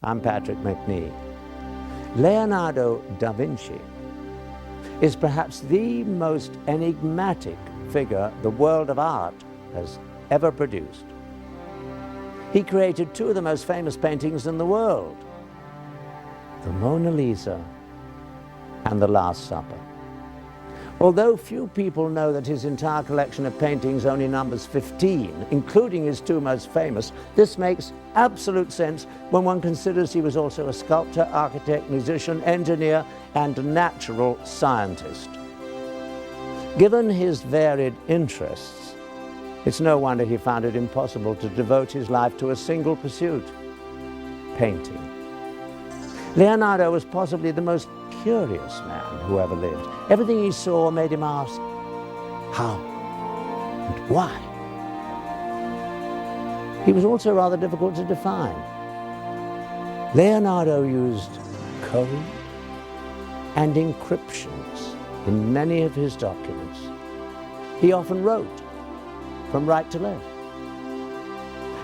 I'm Patrick McNee. Leonardo da Vinci is perhaps the most enigmatic figure the world of art has ever produced. He created two of the most famous paintings in the world, the Mona Lisa and the Last Supper. Although few people know that his entire collection of paintings only numbers 15, including his two most famous, this makes absolute sense when one considers he was also a sculptor, architect, musician, engineer, and natural scientist. Given his varied interests, it's no wonder he found it impossible to devote his life to a single pursuit: painting. Leonardo was possibly the most curious man who ever lived. Everything he saw made him ask, how and why? He was also rather difficult to define. Leonardo used code and encryptions in many of his documents. He often wrote from right to left.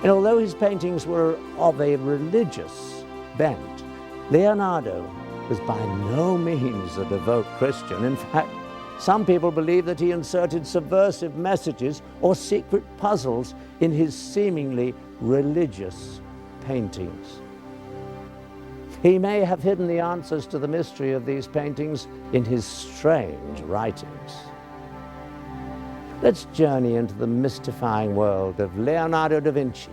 And although his paintings were of a religious bent, Leonardo was by no means a devout Christian. In fact, some people believe that he inserted subversive messages or secret puzzles in his seemingly religious paintings. He may have hidden the answers to the mystery of these paintings in his strange writings. Let's journey into the mystifying world of Leonardo da Vinci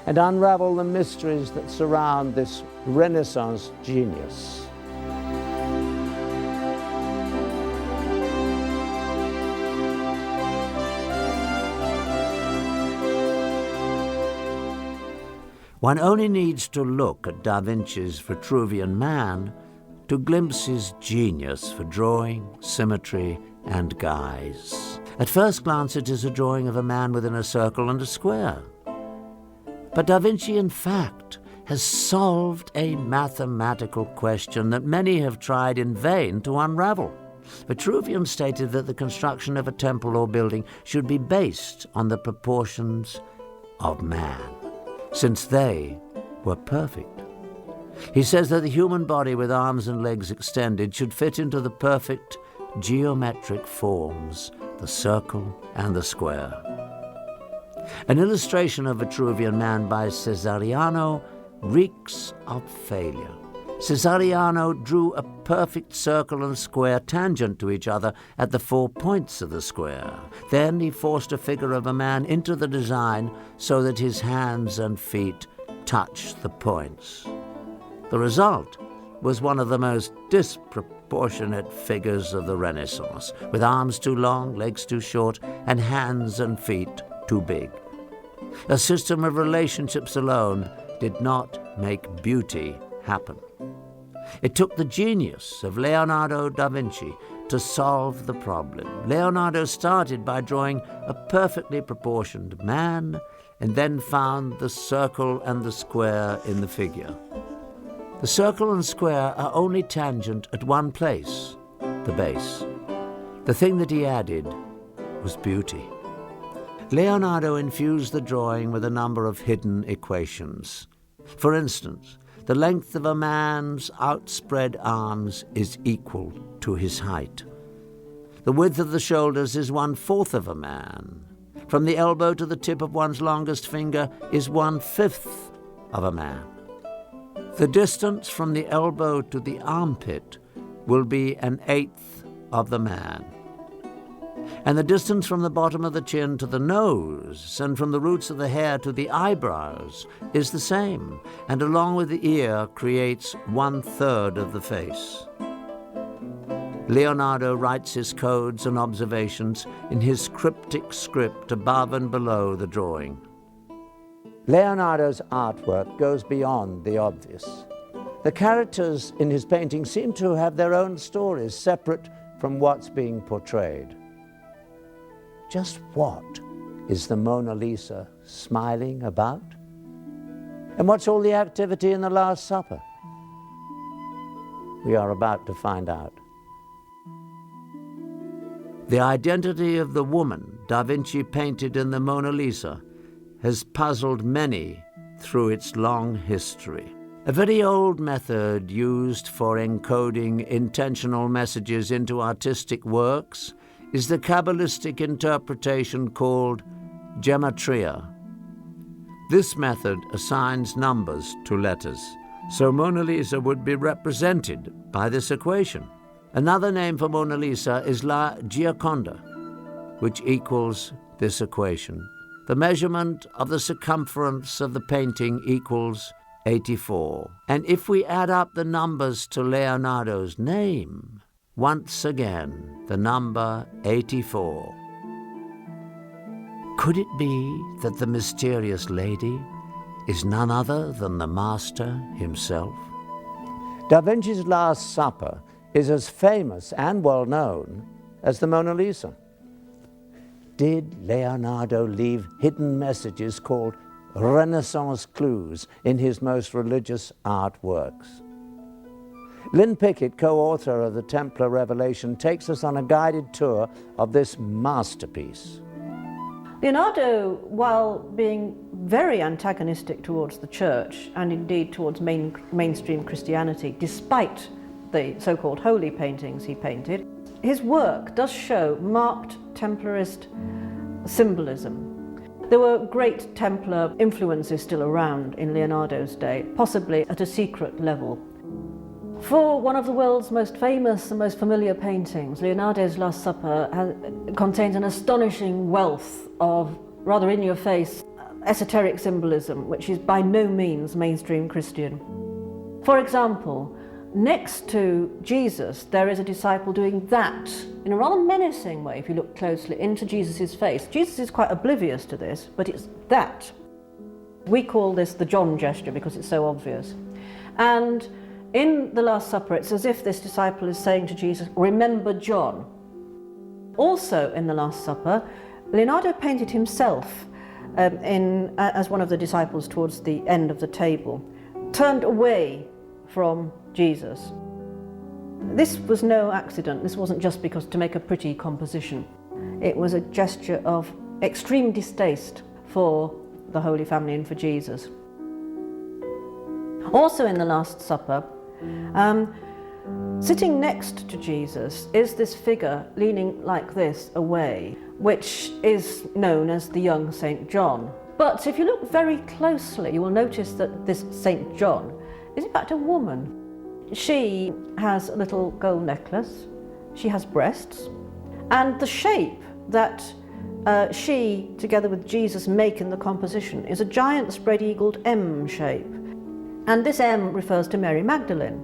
and unravel the mysteries that surround this Renaissance genius. One only needs to look at Da Vinci's Vitruvian Man to glimpse his genius for drawing, symmetry, and guise. At first glance, it is a drawing of a man within a circle and a square. But Da Vinci, in fact, has solved a mathematical question that many have tried in vain to unravel. Vitruvian stated that the construction of a temple or building should be based on the proportions of man, since they were perfect. He says that the human body with arms and legs extended should fit into the perfect geometric forms, the circle and the square. An illustration of Vitruvian Man by Cesariano reeks of failure. Cesariano drew a perfect circle and square tangent to each other at the 4 points of the square. Then he forced a figure of a man into the design so that his hands and feet touched the points. The result was one of the most disproportionate figures of the Renaissance, with arms too long, legs too short, and hands and feet too big. A system of relationships alone did not make beauty happen. It took the genius of Leonardo da Vinci to solve the problem. Leonardo started by drawing a perfectly proportioned man and then found the circle and the square in the figure. The circle and square are only tangent at one place, the base. The thing that he added was beauty. Leonardo infused the drawing with a number of hidden equations. For instance, the length of a man's outspread arms is equal to his height. The width of the shoulders is 1/4 of a man. From the elbow to the tip of one's longest finger is 1/5 of a man. The distance from the elbow to the armpit will be 1/8 of the man. And the distance from the bottom of the chin to the nose and from the roots of the hair to the eyebrows is the same, and along with the ear creates 1/3 of the face. Leonardo writes his codes and observations in his cryptic script above and below the drawing. Leonardo's artwork goes beyond the obvious. The characters in his painting seem to have their own stories, separate from what's being portrayed. Just what is the Mona Lisa smiling about? And what's all the activity in the Last Supper? We are about to find out. The identity of the woman Da Vinci painted in the Mona Lisa has puzzled many through its long history. A very old method used for encoding intentional messages into artistic works is the Kabbalistic interpretation called gematria. This method assigns numbers to letters, so Mona Lisa would be represented by this equation. Another name for Mona Lisa is La Gioconda, which equals this equation. The measurement of the circumference of the painting equals 84. And if we add up the numbers to Leonardo's name, once again, the number 84. Could it be that the mysterious lady is none other than the master himself? Da Vinci's Last Supper is as famous and well known as the Mona Lisa. Did Leonardo leave hidden messages called Renaissance clues in his most religious artworks? Lynn Pickett, co-author of the Templar Revelation, takes us on a guided tour of this masterpiece. Leonardo, while being very antagonistic towards the church and indeed towards mainstream Christianity, despite the so-called holy paintings he painted, his work does show marked Templarist symbolism. There were great Templar influences still around in Leonardo's day, possibly at a secret level. For one of the world's most famous and most familiar paintings, Leonardo's Last Supper contains an astonishing wealth of rather in-your-face esoteric symbolism, which is by no means mainstream Christian. For example, next to Jesus, there is a disciple doing that in a rather menacing way, if you look closely into Jesus' face. Jesus is quite oblivious to this, but it's that. We call this the John gesture because it's so obvious. And in the Last Supper, it's as if this disciple is saying to Jesus, "Remember John." Also in the Last Supper, Leonardo painted himself as one of the disciples towards the end of the table, turned away from Jesus. This was no accident. This wasn't just because to make a pretty composition. It was a gesture of extreme distaste for the Holy Family and for Jesus. Also in the Last Supper, sitting next to Jesus is this figure leaning like this away, which is known as the young Saint John. But if you look very closely, you will notice that this Saint John is in fact a woman. She has a little gold necklace, she has breasts, and the shape that she, together with Jesus, make in the composition is a giant spread-eagled M shape. And this M refers to Mary Magdalene.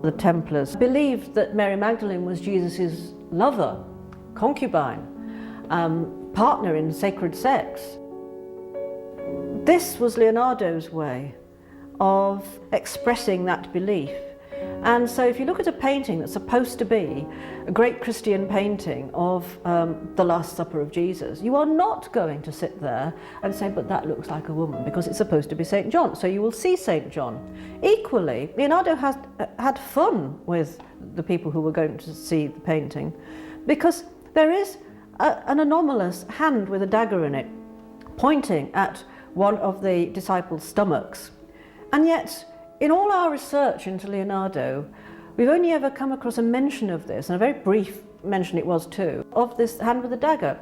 The Templars believed that Mary Magdalene was Jesus' lover, concubine, partner in sacred sex. This was Leonardo's way of expressing that belief. And so if you look at a painting that's supposed to be a great Christian painting of the Last Supper of Jesus, you are not going to sit there and say, but that looks like a woman, because it's supposed to be St. John. So you will see St. John. Equally, Leonardo has had fun with the people who were going to see the painting, because there is an anomalous hand with a dagger in it pointing at one of the disciples' stomachs. And yet, in all our research into Leonardo, we've only ever come across a mention of this, and a very brief mention it was too, of this hand with a dagger.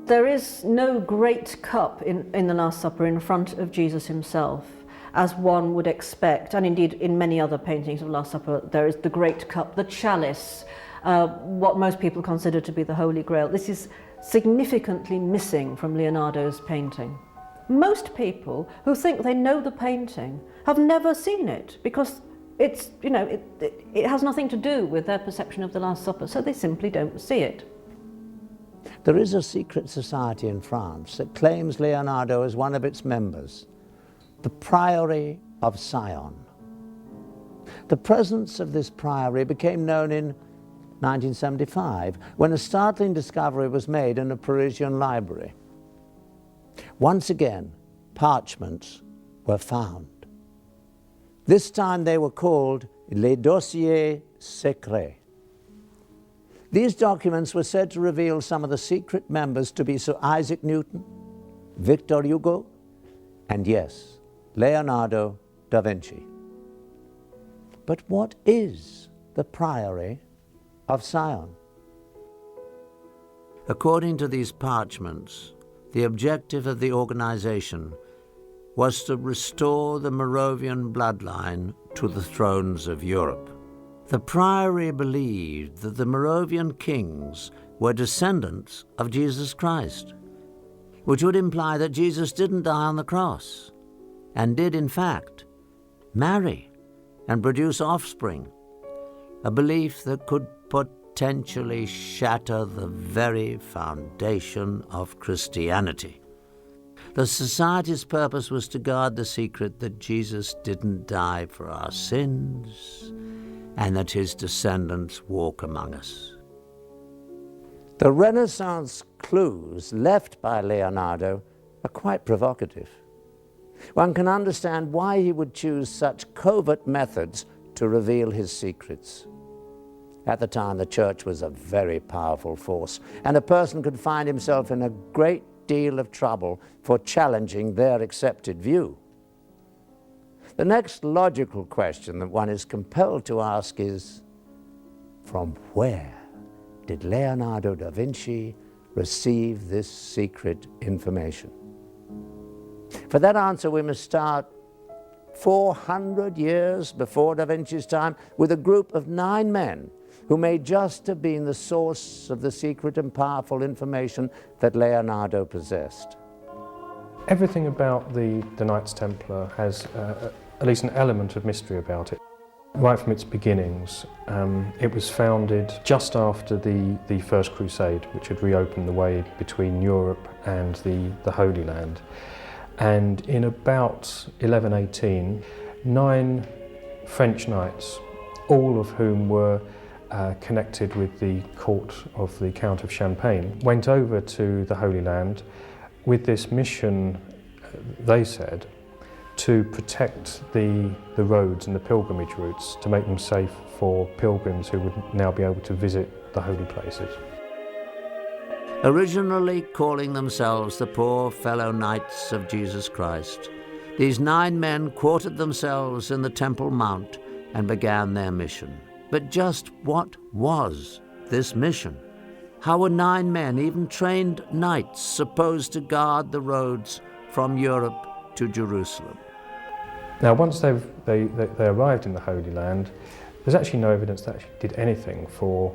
There is no great cup in the Last Supper in front of Jesus himself, as one would expect, and indeed in many other paintings of Last Supper there is the great cup, the chalice, what most people consider to be the Holy Grail. This is significantly missing from Leonardo's painting. Most people who think they know the painting have never seen it, because it's, it has nothing to do with their perception of the Last Supper, so they simply don't see it. There is a secret society in France that claims Leonardo as one of its members, the Priory of Sion. The presence of this priory became known in 1975, when a startling discovery was made in a Parisian library. Once again, parchments were found. This time they were called les dossiers secrets. These documents were said to reveal some of the secret members to be Sir Isaac Newton, Victor Hugo, and yes, Leonardo Da Vinci. But what is the Priory of Sion? According to these parchments, the objective of the organization was to restore the Moravian bloodline to the thrones of Europe. The Priory believed that the Moravian kings were descendants of Jesus Christ, which would imply that Jesus didn't die on the cross, and did in fact marry and produce offspring, a belief that could potentially shatter the very foundation of Christianity. The society's purpose was to guard the secret that Jesus didn't die for our sins and that his descendants walk among us. The Renaissance clues left by Leonardo are quite provocative. One can understand why he would choose such covert methods to reveal his secrets. At the time, the church was a very powerful force, and a person could find himself in a great deal of trouble for challenging their accepted view. The next logical question that one is compelled to ask is, from where did Leonardo da Vinci receive this secret information? For that answer, we must start 400 years before Da Vinci's time with a group of 9 men who may just have been the source of the secret and powerful information that Leonardo possessed. Everything about the Knights Templar has at least an element of mystery about it. Right from its beginnings, it was founded just after the First Crusade, which had reopened the way between Europe and the Holy Land. And in about 1118, 9 French knights, all of whom were connected with the court of the Count of Champagne, went over to the Holy Land with this mission, they said, to protect the roads and the pilgrimage routes, to make them safe for pilgrims who would now be able to visit the holy places. Originally calling themselves the Poor Fellow Knights of Jesus Christ, these 9 men quartered themselves in the Temple Mount and began their mission. But just what was this mission? How were 9 men, even trained knights, supposed to guard the roads from Europe to Jerusalem? Now, once they arrived in the Holy Land, there's actually no evidence that actually did anything for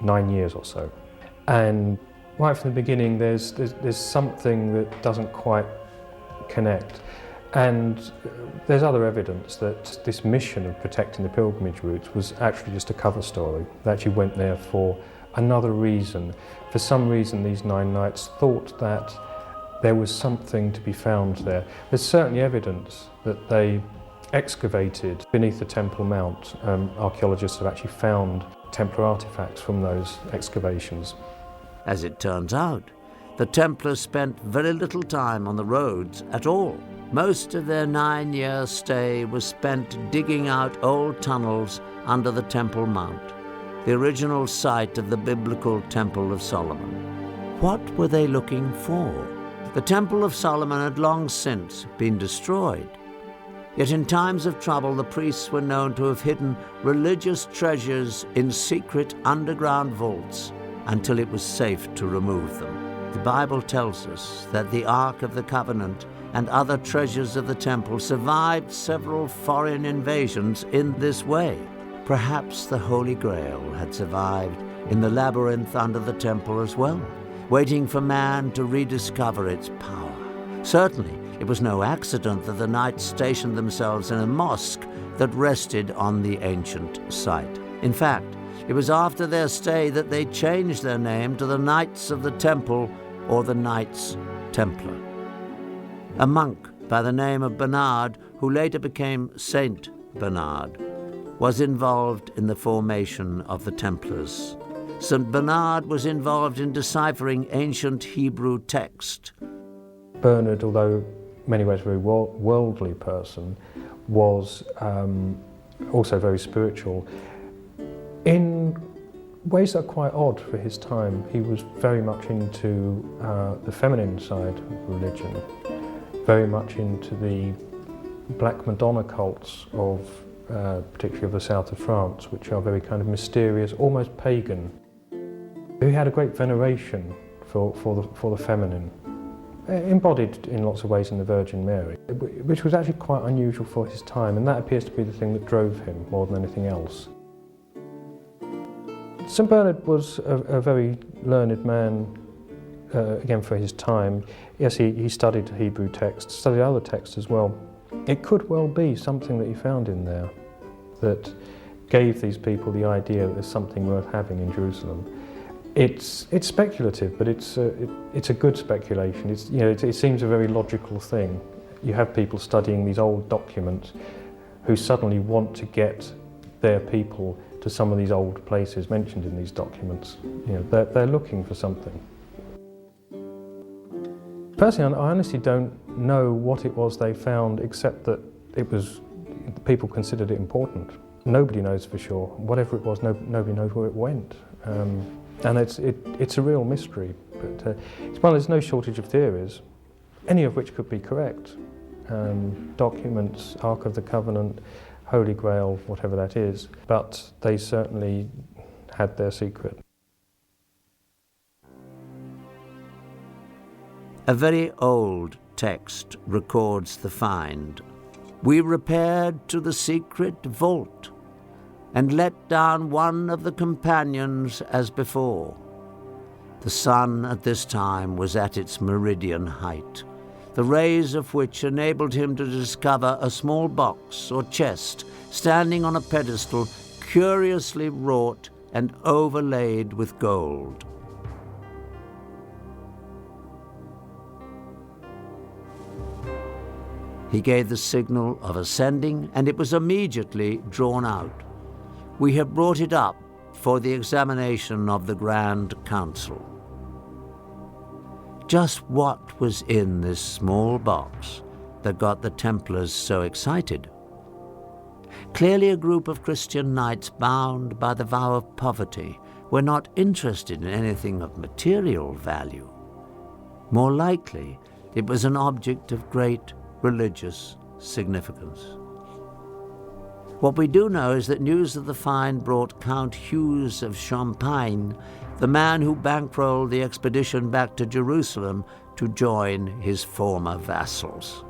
9 years or so. And right from the beginning, there's something that doesn't quite connect. And there's other evidence that this mission of protecting the pilgrimage routes was actually just a cover story. They actually went there for another reason. For some reason, these 9 knights thought that there was something to be found there. There's certainly evidence that they excavated beneath the Temple Mount. Archaeologists have actually found Templar artifacts from those excavations. As it turns out, the Templars spent very little time on the roads at all. Most of their 9-year stay was spent digging out old tunnels under the Temple Mount, the original site of the biblical Temple of Solomon. What were they looking for? The Temple of Solomon had long since been destroyed. Yet in times of trouble, the priests were known to have hidden religious treasures in secret underground vaults until it was safe to remove them. The Bible tells us that the Ark of the Covenant and other treasures of the temple survived several foreign invasions in this way. Perhaps the Holy Grail had survived in the labyrinth under the temple as well, waiting for man to rediscover its power. Certainly, it was no accident that the knights stationed themselves in a mosque that rested on the ancient site. In fact, it was after their stay that they changed their name to the Knights of the Temple, or the Knights Templar. A monk by the name of Bernard, who later became Saint Bernard, was involved in the formation of the Templars. St. Bernard was involved in deciphering ancient Hebrew text. Bernard, although in many ways a very worldly person, was also very spiritual. In ways that are quite odd for his time, he was very much into the feminine side of religion, very much into the Black Madonna cults of, particularly of the south of France, which are very kind of mysterious, almost pagan. He had a great veneration for the feminine, embodied in lots of ways in the Virgin Mary, which was actually quite unusual for his time, and that appears to be the thing that drove him more than anything else. St Bernard was a very learned man, again for his time. Yes, he studied Hebrew texts, studied other texts as well. It could well be something that he found in there that gave these people the idea that there's something worth having in Jerusalem. It's speculative, but it's a good speculation. It seems a very logical thing. You have people studying these old documents who suddenly want to get their people to some of these old places mentioned in these documents. They're looking for something. Personally, I honestly don't know what it was they found, except that people considered it important. Nobody knows for sure. Whatever it was, nobody knows where it went. And it's a real mystery. But there's no shortage of theories, any of which could be correct. Documents, Ark of the Covenant, Holy Grail, whatever that is, but they certainly had their secret. A very old text records the find. We repaired to the secret vault and let down one of the companions as before. The sun at this time was at its meridian height, the rays of which enabled him to discover a small box or chest standing on a pedestal curiously wrought and overlaid with gold. He gave the signal of ascending, and it was immediately drawn out. We have brought it up for the examination of the Grand Council. Just what was in this small box that got the Templars so excited? Clearly a group of Christian knights bound by the vow of poverty were not interested in anything of material value. More likely, it was an object of great religious significance. What we do know is that news of the find brought Count Hughes of Champagne, the man who bankrolled the expedition back to Jerusalem to join his former vassals.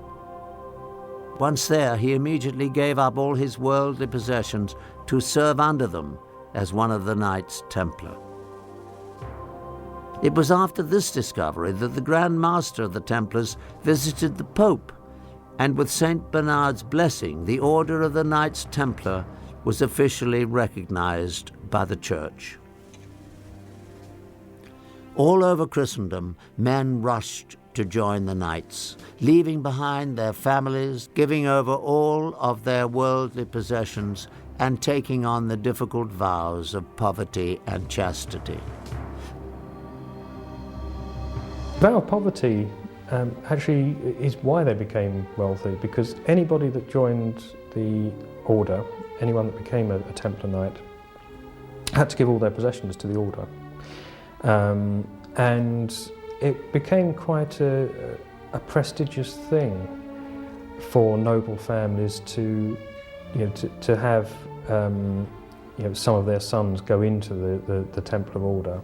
Once there, he immediately gave up all his worldly possessions to serve under them as one of the Knights Templar. It was after this discovery that the Grand Master of the Templars visited the Pope, and with St. Bernard's blessing, the Order of the Knights Templar was officially recognized by the Church. All over Christendom, men rushed to join the Knights, leaving behind their families, giving over all of their worldly possessions, and taking on the difficult vows of poverty and chastity. Vow of poverty actually is why they became wealthy, because anybody that joined the order, anyone that became a Templar Knight, had to give all their possessions to the order. And it became quite a prestigious thing for noble families to have some of their sons go into the Templar order.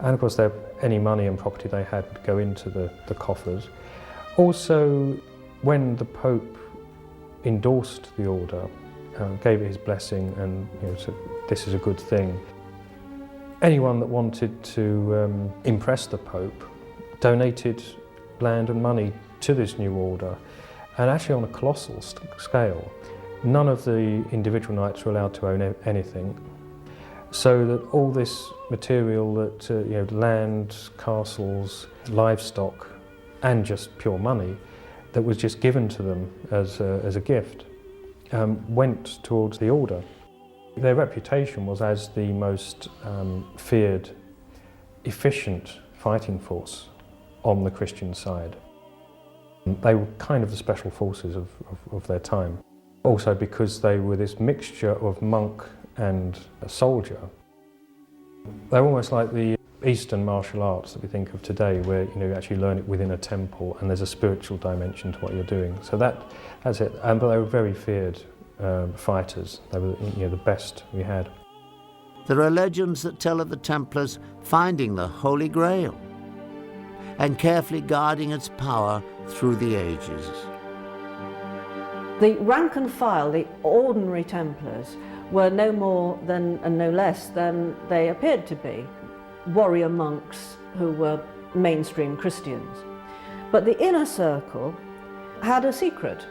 And of course, any money and property they had would go into the coffers. Also, when the Pope endorsed the order, gave it his blessing, and said this is a good thing, anyone that wanted to impress the Pope donated land and money to this new order, and actually on a colossal scale. None of the individual knights were allowed to own anything. So that all this material, that land, castles, livestock, and just pure money, that was just given to them as a gift, went towards the order. Their reputation was as the most feared, efficient fighting force on the Christian side. They were kind of the special forces of their time. Also because they were this mixture of monk and a soldier. They're almost like the Eastern martial arts that we think of today, where you actually learn it within a temple and there's a spiritual dimension to what you're doing. So that's it. But they were very feared fighters. They were the best we had. There are legends that tell of the Templars finding the Holy Grail and carefully guarding its power through the ages. The rank and file, the ordinary Templars, were no more than and no less than they appeared to be, warrior monks who were mainstream Christians. But the inner circle had a secret,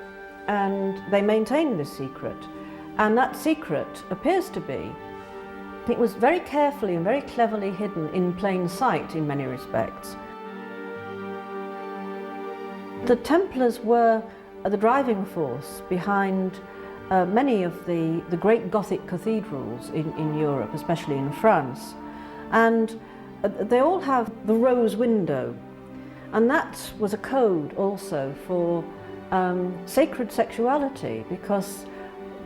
and they maintained this secret. And that secret appears to be, it was very carefully and very cleverly hidden in plain sight in many respects. The Templars were the driving force behind many of the great Gothic cathedrals in Europe, especially in France. And they all have the rose window, and that was a code also for sacred sexuality, because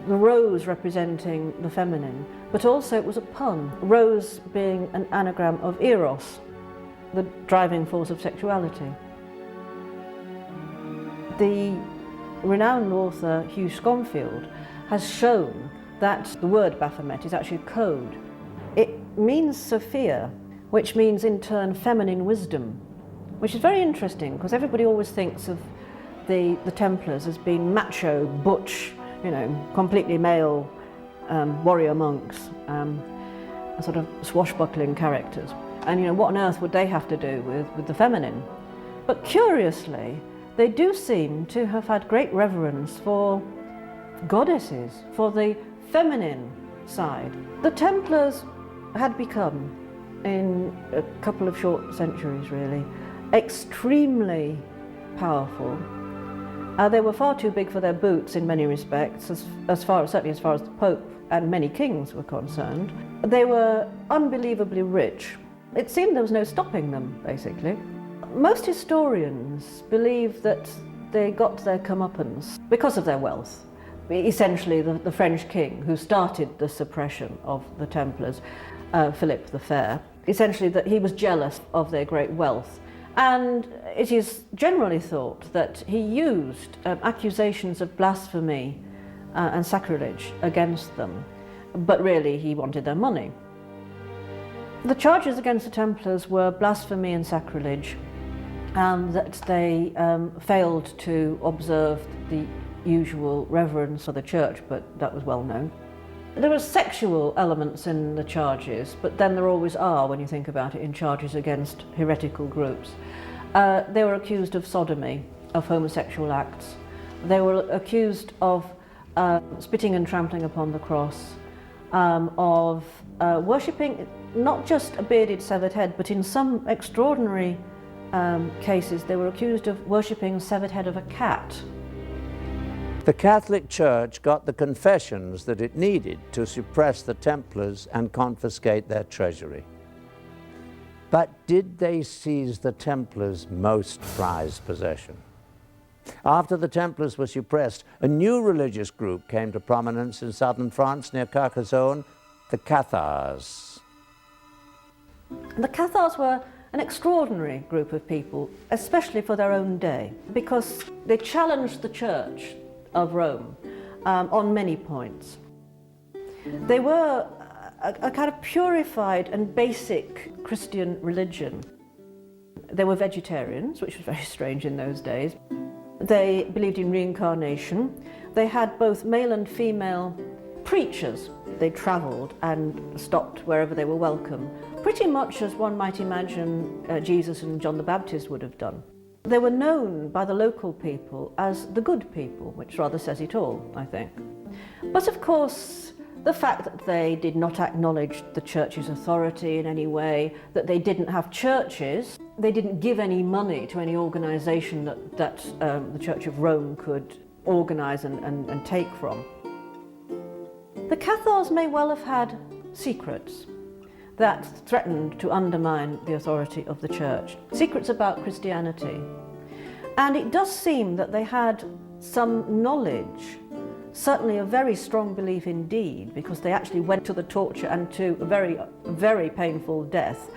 the rose representing the feminine, but also it was a pun, rose being an anagram of eros, the driving force of sexuality. The renowned author Hugh Schonfield has shown that the word Baphomet is actually a code. It means Sophia, which means in turn feminine wisdom, which is very interesting because everybody always thinks of the Templars as being macho, butch, completely male warrior monks, sort of swashbuckling characters. And what on earth would they have to do with the feminine? But curiously, they do seem to have had great reverence for goddesses, for the feminine side. The Templars had become, in a couple of short centuries really, extremely powerful. They were far too big for their boots in many respects, certainly as far as the Pope and many kings were concerned. They were unbelievably rich. It seemed there was no stopping them, basically. Most historians believe that they got their comeuppance because of their wealth. Essentially, the French king who started the suppression of the Templars, Philip the Fair, essentially that he was jealous of their great wealth. And it is generally thought that he used accusations of blasphemy and sacrilege against them, but really he wanted their money. The charges against the Templars were blasphemy and sacrilege, that they failed to observe the usual reverence for the church, but that was well known. There were sexual elements in the charges, but then there always are when you think about it in charges against heretical groups. They were accused of sodomy, of homosexual acts. They were accused of spitting and trampling upon the cross, of worshipping not just a bearded severed head, but in some extraordinary cases they were accused of worshipping the severed head of a cat. The Catholic Church got the confessions that it needed to suppress the Templars and confiscate their treasury. But did they seize the Templars' most prized possession? After the Templars were suppressed, a new religious group came to prominence in southern France near Carcassonne, the Cathars. The Cathars were an extraordinary group of people, especially for their own day, because they challenged the Church of Rome on many points. They were a kind of purified and basic Christian religion. They were vegetarians, which was very strange in those days. They believed in reincarnation. They had both male and female preachers. They travelled and stopped wherever they were welcome, pretty much as one might imagine Jesus and John the Baptist would have done. They were known by the local people as the good people, which rather says it all, I think. But of course, the fact that they did not acknowledge the church's authority in any way, that they didn't have churches, they didn't give any money to any organisation that the Church of Rome could organise and take from. The Cathars may well have had secrets that threatened to undermine the authority of the Church, secrets about Christianity. And it does seem that they had some knowledge, certainly a very strong belief indeed, because they actually went to the torture and to a very, very painful death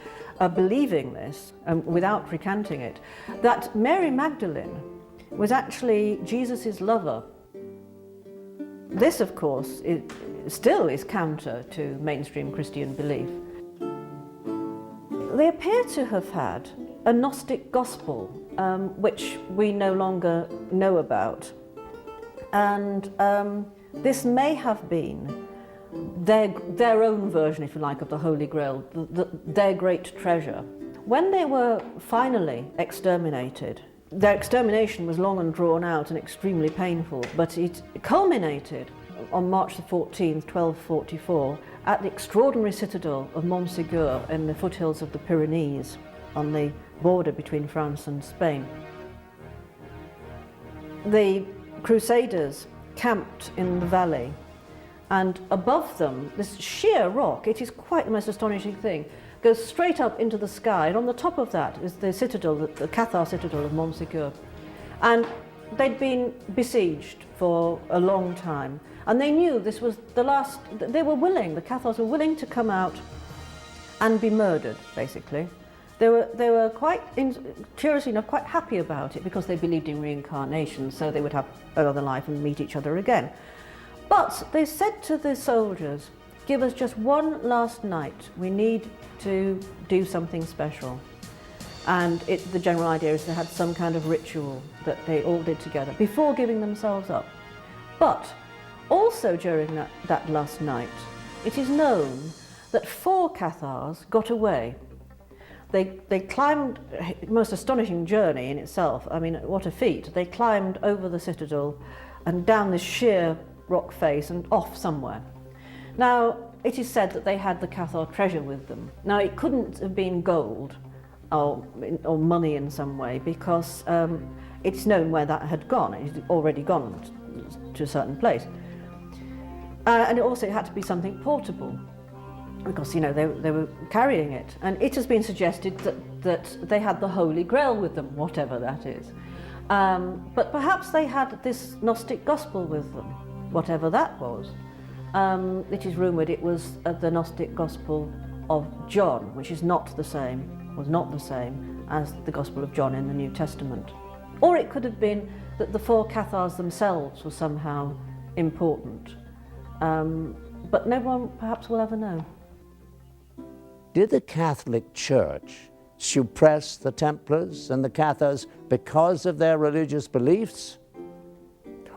believing this, without recanting it, that Mary Magdalene was actually Jesus' lover. This, of course, still is counter to mainstream Christian belief. They appear to have had a Gnostic gospel, which we no longer know about. And this may have been their own version, if you like, of the Holy Grail, their great treasure. When they were finally exterminated, their extermination was long and drawn out and extremely painful, but it culminated on March the 14th, 1244, at the extraordinary citadel of Montségur in the foothills of the Pyrenees, on the border between France and Spain. The Crusaders camped in the valley, and above them, this sheer rock, it is quite the most astonishing thing, goes straight up into the sky, and on the top of that is the citadel, the Cathar citadel of Montségur. And they'd been besieged for a long time, and they knew this was the last. They were willing, the Cathars were willing to come out and be murdered, basically. They were quite, curiously enough, quite happy about it, because they believed in reincarnation, so they would have another life and meet each other again. But they said to the soldiers, "Give us just one last night. We need to do something special." And the general idea is they had some kind of ritual that they all did together before giving themselves up. But also during that last night, it is known that 4 Cathars got away. They climbed, a most astonishing journey in itself, I mean, what a feat. They climbed over the citadel and down this sheer rock face and off somewhere. Now, it is said that they had the Cathar treasure with them. Now, it couldn't have been gold or money in some way, because it's known where that had gone. It had already gone to a certain place. And it had to be something portable, because, you know, they were carrying it. And it has been suggested that they had the Holy Grail with them, whatever that is. But perhaps they had this Gnostic gospel with them, whatever that was. It is rumoured it was the Gnostic Gospel of John, which was not the same as the Gospel of John in the New Testament. Or it could have been that the 4 Cathars themselves were somehow important. But no one perhaps will ever know. Did the Catholic Church suppress the Templars and the Cathars because of their religious beliefs?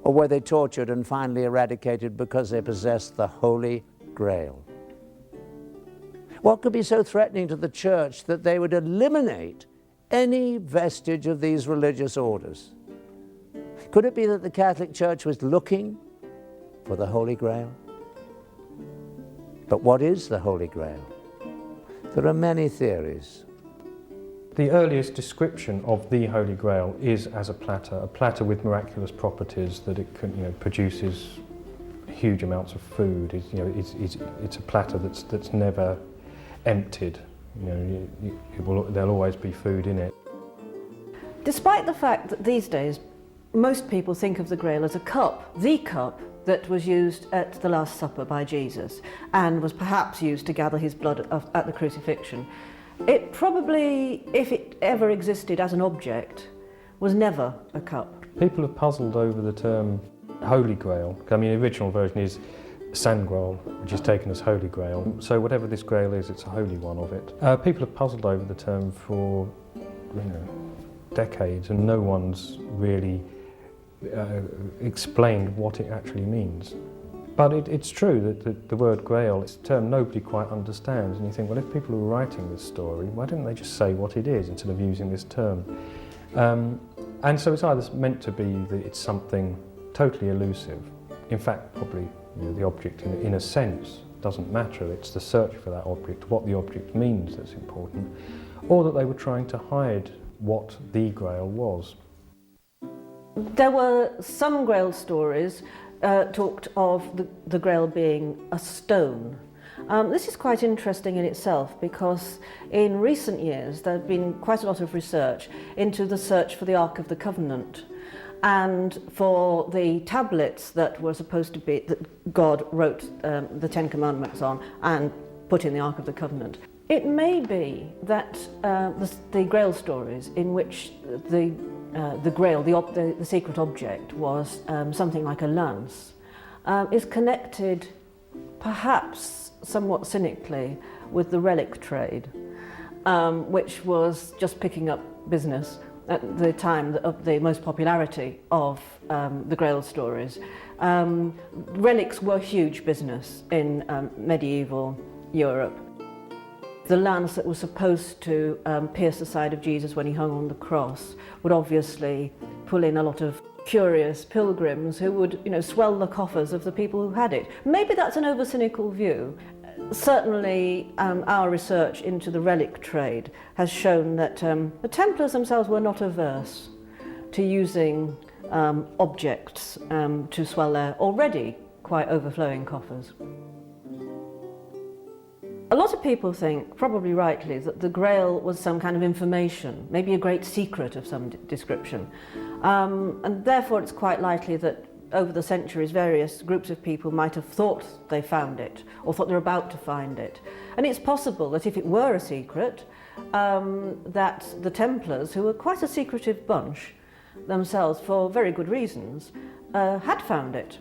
Or were they tortured and finally eradicated because they possessed the Holy Grail? What could be so threatening to the Church that they would eliminate any vestige of these religious orders? Could it be that the Catholic Church was looking for the Holy Grail? But what is the Holy Grail? There are many theories. The earliest description of the Holy Grail is as a platter with miraculous properties, that it can, produces huge amounts of food. It's a platter that's never emptied. There'll always be food in it. Despite the fact that these days most people think of the Grail as a cup, the cup that was used at the Last Supper by Jesus and was perhaps used to gather his blood at the crucifixion, it probably, if it ever existed as an object, was never a cup. People have puzzled over the term Holy Grail. I mean, the original version is Sangraal, which is taken as Holy Grail. So whatever this Grail is, it's a holy one of it. People have puzzled over the term for decades, and no one's really explained what it actually means. But it's true that the word Grail is a term nobody quite understands, and you think, well, if people are writing this story, why didn't they just say what it is instead of using this term? And so it's either meant to be that it's something totally elusive. In fact, probably the object in a sense doesn't matter. It's the search for that object, what the object means, that's important. Or that they were trying to hide what the Grail was. There were some Grail stories talked of the Grail being a stone. This is quite interesting in itself, because in recent years there have been quite a lot of research into the search for the Ark of the Covenant and for the tablets that were supposed to be, that God wrote the Ten Commandments on and put in the Ark of the Covenant. It may be that the Grail stories, in which the Grail, the secret object, was something like a lance, is connected, perhaps somewhat cynically, with the relic trade, which was just picking up business at the time of the most popularity of the Grail stories. Relics were huge business in medieval Europe. The lance that was supposed to pierce the side of Jesus when he hung on the cross would obviously pull in a lot of curious pilgrims who would, swell the coffers of the people who had it. Maybe that's an over-cynical view. Certainly, our research into the relic trade has shown that the Templars themselves were not averse to using objects to swell their already quite overflowing coffers. A lot of people think, probably rightly, that the Grail was some kind of information, maybe a great secret of some description. And therefore it's quite likely that over the centuries various groups of people might have thought they found it, or thought they're about to find it. And it's possible that if it were a secret, that the Templars, who were quite a secretive bunch themselves for very good reasons, had found it.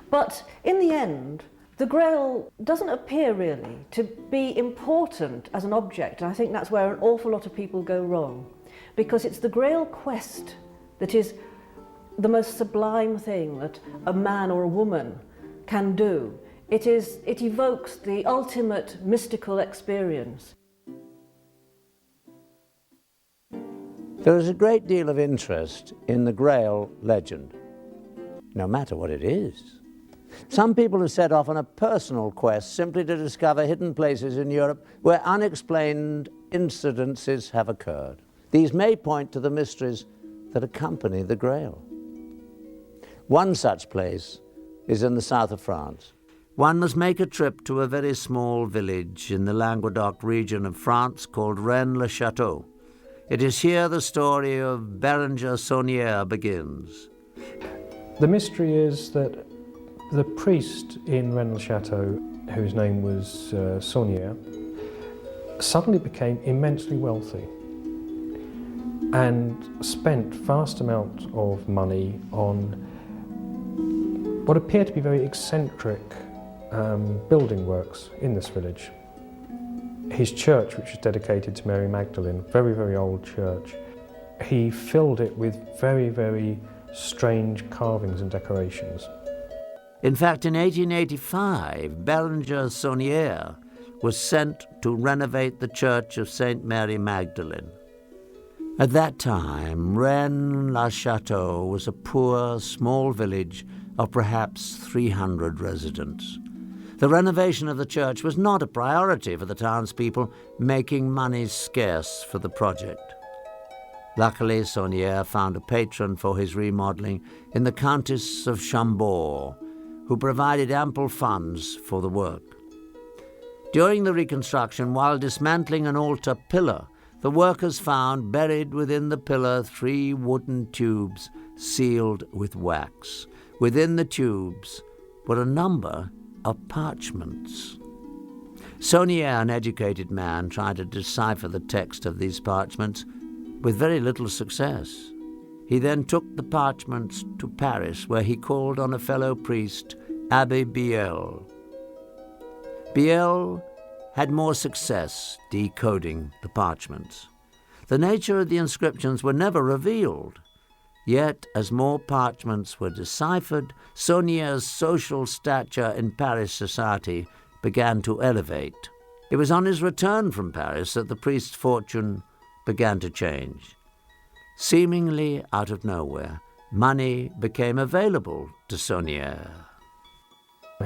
But in the end, the Grail doesn't appear really to be important as an object, and I think that's where an awful lot of people go wrong, because it's the Grail quest that is the most sublime thing that a man or a woman can do. It evokes the ultimate mystical experience. There is a great deal of interest in the Grail legend, no matter what it is. Some people have set off on a personal quest simply to discover hidden places in Europe where unexplained incidences have occurred. These may point to the mysteries that accompany the Grail. One such place is in the south of France. One must make a trip to a very small village in the Languedoc region of France called Rennes-le-Château. It is here the story of Bérenger Saunière begins. The mystery is that the priest in Rennes-le-Château, whose name was Saunière, suddenly became immensely wealthy and spent vast amounts of money on what appeared to be very eccentric building works in this village. His church, which was dedicated to Mary Magdalene, very, very old church, he filled it with very, very strange carvings and decorations. In fact, in 1885, Bérenger Saunière was sent to renovate the church of St. Mary Magdalene. At that time, Rennes-le-Château was a poor, small village of perhaps 300 residents. The renovation of the church was not a priority for the townspeople, making money scarce for the project. Luckily, Saunière found a patron for his remodeling in the Countess of Chambord, who provided ample funds for the work. During the reconstruction, while dismantling an altar pillar, the workers found buried within the pillar 3 wooden tubes sealed with wax. Within the tubes were a number of parchments. Saunière, an educated man, tried to decipher the text of these parchments with very little success. He then took the parchments to Paris, where he called on a fellow priest, Abbé Biel. Biel had more success decoding the parchments. The nature of the inscriptions were never revealed. Yet, as more parchments were deciphered, Saunière's social stature in Paris society began to elevate. It was on his return from Paris that the priest's fortune began to change. Seemingly out of nowhere, money became available to Saunière.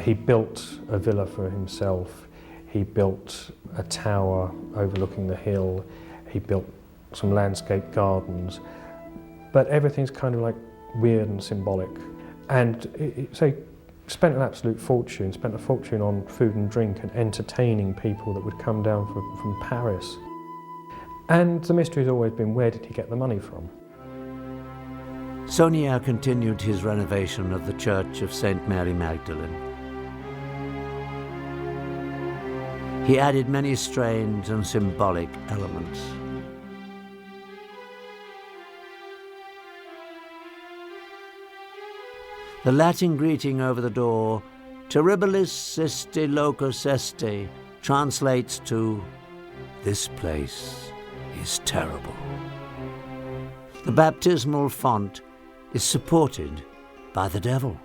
He built a villa for himself, he built a tower overlooking the hill, he built some landscape gardens, but everything's kind of like weird and symbolic. And so he spent an absolute fortune, spent a fortune on food and drink and entertaining people that would come down from Paris. And the mystery has always been, where did he get the money from? Saunière continued his renovation of the Church of St. Mary Magdalene. he added many strange and symbolic elements. The Latin greeting over the door, Terribilis este locus este, translates to, "This place is terrible." The baptismal font is supported by the devil.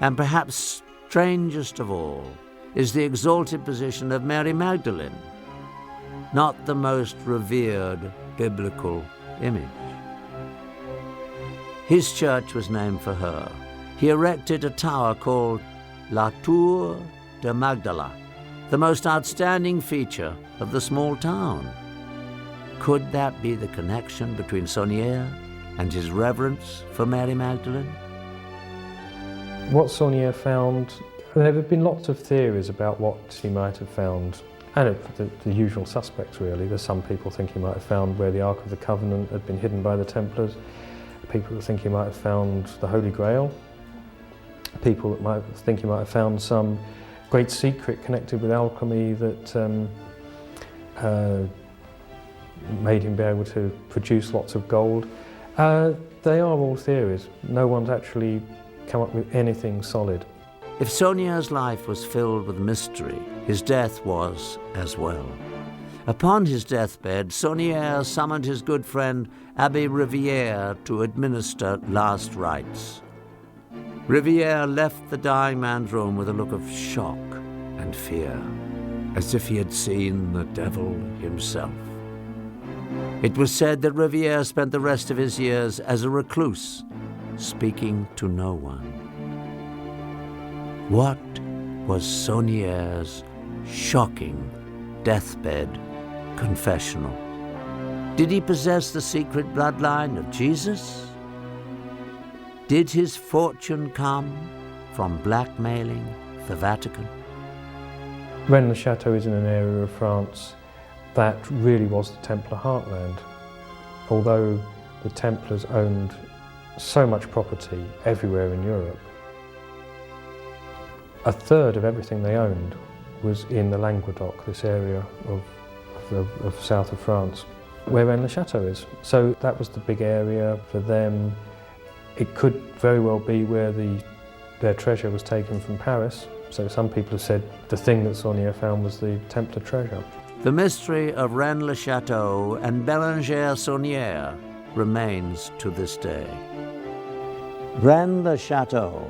And perhaps strangest of all is the exalted position of Mary Magdalene, not the most revered biblical image. His church was named for her. He erected a tower called La Tour de Magdala, the most outstanding feature of the small town. Could that be the connection between Saunier and his reverence for Mary Magdalene? What Saunier found, there have been lots of theories about what he might have found, and the usual suspects really. There's some people think he might have found where the Ark of the Covenant had been hidden by the Templars. People that think he might have found the Holy Grail. People that might think he might have found some great secret connected with alchemy that made him be able to produce lots of gold. They are all theories. No one's actually come up with anything solid. If Saunier's life was filled with mystery, his death was as well. Upon his deathbed, Saunier summoned his good friend Abbé Rivière to administer last rites. Rivière left the dying man's room with a look of shock and fear, as if he had seen the devil himself. It was said that Rivière spent the rest of his years as a recluse, speaking to no one. What was Saunier's shocking deathbed confessional? Did he possess the secret bloodline of Jesus? Did his fortune come from blackmailing the Vatican? Rennes-le-Château is in an area of France that really was the Templar heartland. Although the Templars owned so much property everywhere in Europe, a third of everything they owned was in the Languedoc, this area of south of France, where Rennes-le-Château is. So that was the big area for them. It could very well be where their treasure was taken from Paris. So some people have said the thing that Saunier found was the Templar treasure. The mystery of Rennes-le-Château and Bérengère Saunier remains to this day. Rennes-le-Château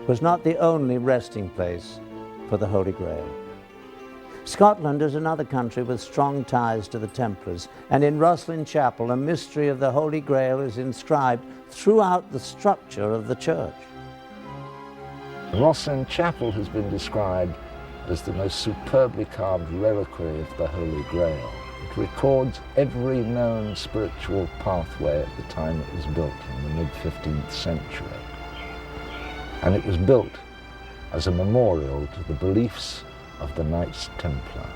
was not the only resting place for the Holy Grail. Scotland is another country with strong ties to the Templars, and in Rosslyn Chapel a mystery of the Holy Grail is inscribed throughout the structure of the church. Rosslyn Chapel has been described as the most superbly carved reliquary of the Holy Grail. It records every known spiritual pathway at the time it was built in the mid-15th century. And it was built as a memorial to the beliefs of the Knights Templar.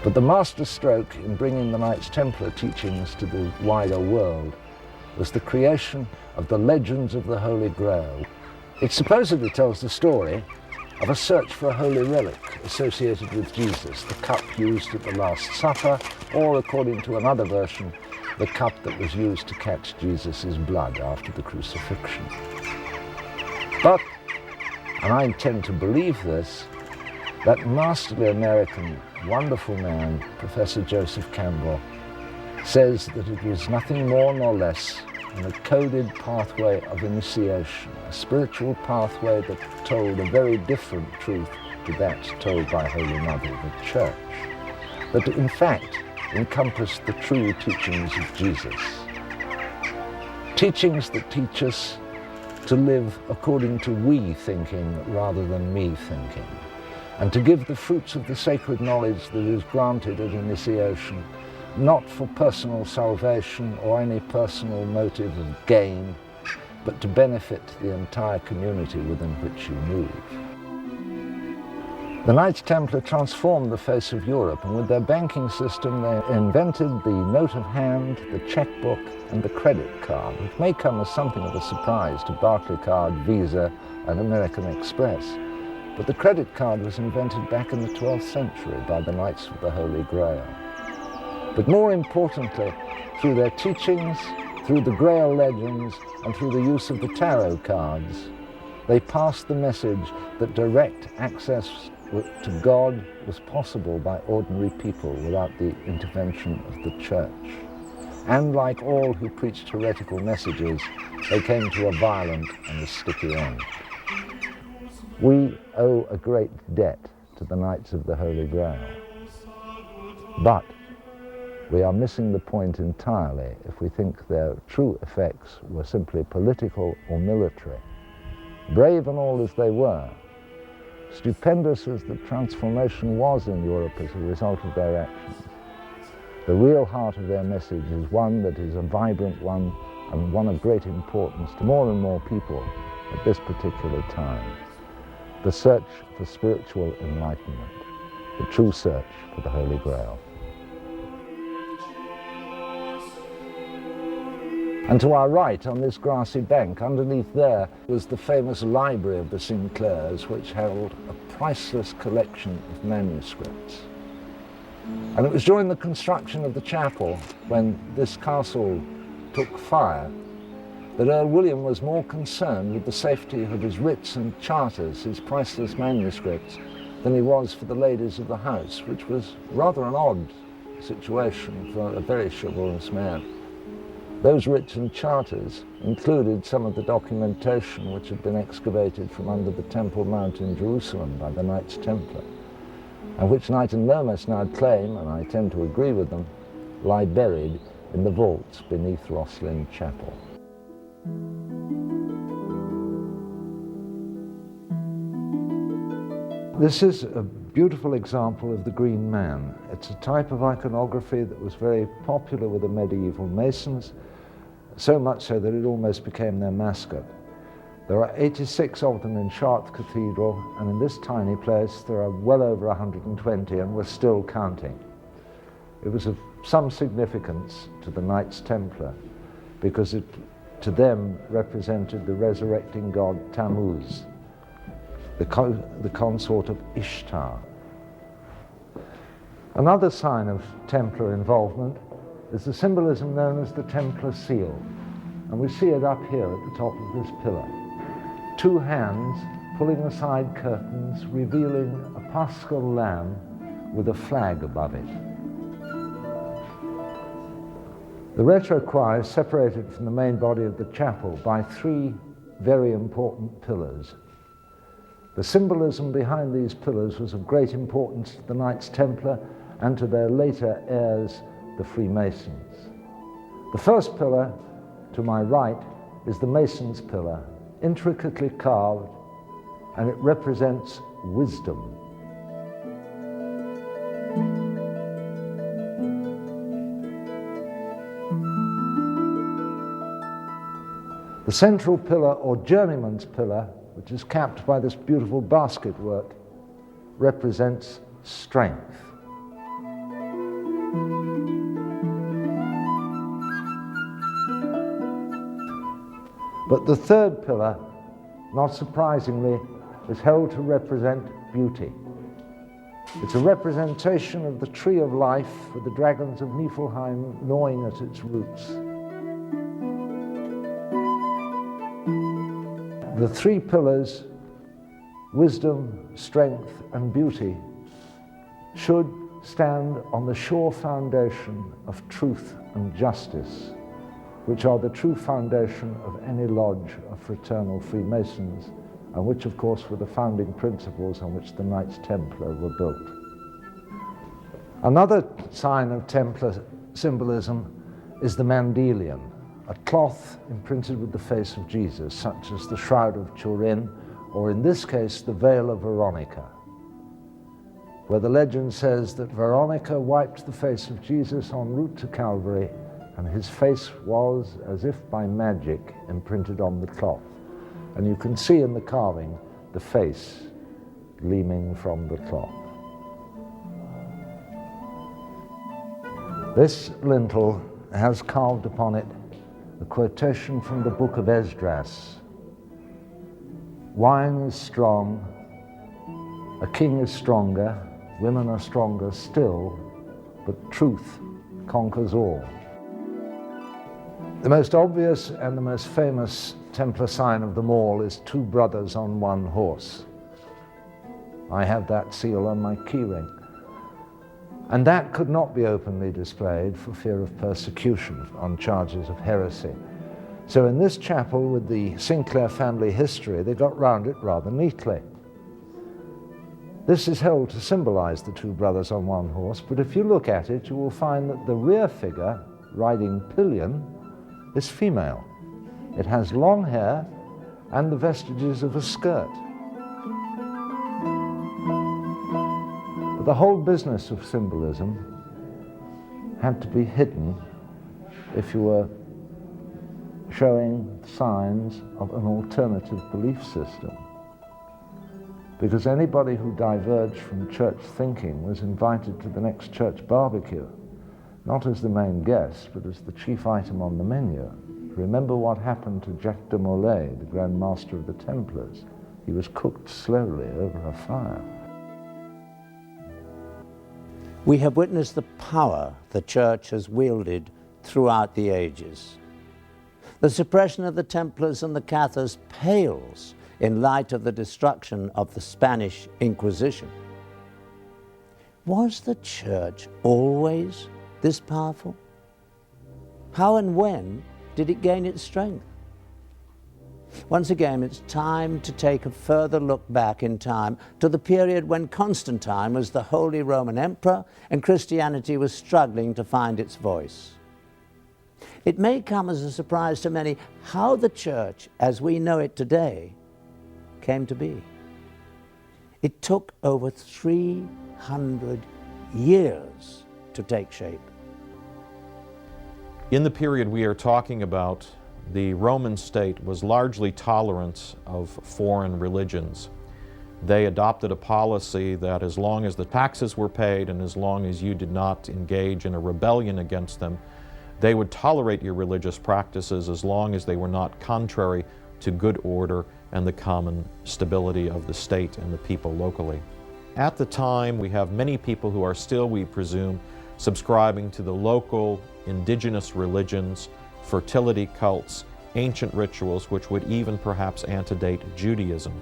But the masterstroke in bringing the Knights Templar teachings to the wider world was the creation of the legends of the Holy Grail. It supposedly tells the story of a search for a holy relic associated with Jesus, the cup used at the Last Supper, or according to another version, the cup that was used to catch Jesus' blood after the crucifixion. But, and I intend to believe this, that masterly American, wonderful man, Professor Joseph Campbell, says that it was nothing more nor less than a coded pathway of initiation, a spiritual pathway that told a very different truth to that told by Holy Mother, the Church, that in fact encompassed the true teachings of Jesus. Teachings that teach us to live according to we thinking rather than me thinking, and to give the fruits of the sacred knowledge that is granted at initiation, not for personal salvation or any personal motive of gain, but to benefit the entire community within which you move. The Knights Templar transformed the face of Europe, and with their banking system they invented the note of hand, the checkbook, and the credit card, which may come as something of a surprise to Barclaycard, Visa, and American Express. But the credit card was invented back in the 12th century by the Knights of the Holy Grail. But more importantly, through their teachings, through the Grail legends, and through the use of the tarot cards, they passed the message that direct access to God was possible by ordinary people without the intervention of the Church. And like all who preached heretical messages, they came to a violent and a sticky end. We owe a great debt to the Knights of the Holy Grail. But we are missing the point entirely if we think their true effects were simply political or military. Brave and all as they were, stupendous as the transformation was in Europe as a result of their actions, the real heart of their message is one that is a vibrant one and one of great importance to more and more people at this particular time. The search for spiritual enlightenment, the true search for the Holy Grail. And to our right, on this grassy bank, underneath there, was the famous library of the Sinclairs, which held a priceless collection of manuscripts. And it was during the construction of the chapel, when this castle took fire, that Earl William was more concerned with the safety of his writs and charters, his priceless manuscripts, than he was for the ladies of the house, which was rather an odd situation for a very chivalrous man. Those writs and charters included some of the documentation which had been excavated from under the Temple Mount in Jerusalem by the Knights Templar, and which Knight and Lomas now claim, and I tend to agree with them, lie buried in the vaults beneath Rosslyn Chapel. This is a beautiful example of the Green Man. It's a type of iconography that was very popular with the medieval Masons, so much so that it almost became their mascot. There are 86 of them in Chartres Cathedral, and in this tiny place there are well over 120, and we're still counting. It was of some significance to the Knights Templar, because it, to them, represented the resurrecting god Tammuz, the consort of Ishtar. Another sign of Templar involvement is the symbolism known as the Templar seal, and we see it up here at the top of this pillar. Two hands pulling aside curtains, revealing a paschal lamb with a flag above it. The retro choir is separated from the main body of the chapel by three very important pillars. The symbolism behind these pillars was of great importance to the Knights Templar and to their later heirs, the Freemasons. The first pillar, to my right, is the Mason's pillar, intricately carved, and it represents wisdom. The central pillar, or journeyman's pillar, which is capped by this beautiful basket work, represents strength. But the third pillar, not surprisingly, is held to represent beauty. It's a representation of the tree of life with the dragons of Niflheim gnawing at its roots. The three pillars, wisdom, strength, and beauty, should stand on the sure foundation of truth and justice, which are the true foundation of any lodge of fraternal Freemasons, and which, of course, were the founding principles on which the Knights Templar were built. Another sign of Templar symbolism is the Mandelion, a cloth imprinted with the face of Jesus, such as the Shroud of Turin, or in this case, the Veil of Veronica, where the legend says that Veronica wiped the face of Jesus en route to Calvary, and his face was, as if by magic, imprinted on the cloth. And you can see in the carving the face gleaming from the cloth. This lintel has carved upon it a quotation from the book of Esdras. Wine is strong, A king is stronger, women are stronger still, but truth conquers all. The most obvious and the most famous Templar sign of them all is two brothers on one horse. I have that seal on my keyring. And that could not be openly displayed for fear of persecution on charges of heresy. So in this chapel with the Sinclair family history, they got round it rather neatly. This is held to symbolize the two brothers on one horse, but if you look at it, you will find that the rear figure, riding pillion, is female. It has long hair and the vestiges of a skirt. But the whole business of symbolism had to be hidden if you were showing signs of an alternative belief system. Because anybody who diverged from church thinking was invited to the next church barbecue, not as the main guest, but as the chief item on the menu. Remember what happened to Jacques de Molay, the Grand Master of the Templars. He was cooked slowly over a fire. We have witnessed the power the Church has wielded throughout the ages. The suppression of the Templars and the Cathars pales in light of the destruction of the Spanish Inquisition. Was the Church always this powerful? How and when did it gain its strength? Once again, it's time to take a further look back in time to the period when Constantine was the Holy Roman Emperor and Christianity was struggling to find its voice. It may come as a surprise to many how the Church, as we know it today, came to be. It took over 300 years to take shape. In the period we are talking about, the Roman state was largely tolerant of foreign religions. They adopted a policy that as long as the taxes were paid and as long as you did not engage in a rebellion against them, they would tolerate your religious practices as long as they were not contrary to good order and the common stability of the state and the people locally. At the time, we have many people who are still, we presume, subscribing to the local indigenous religions, fertility cults, ancient rituals, which would even perhaps antedate Judaism.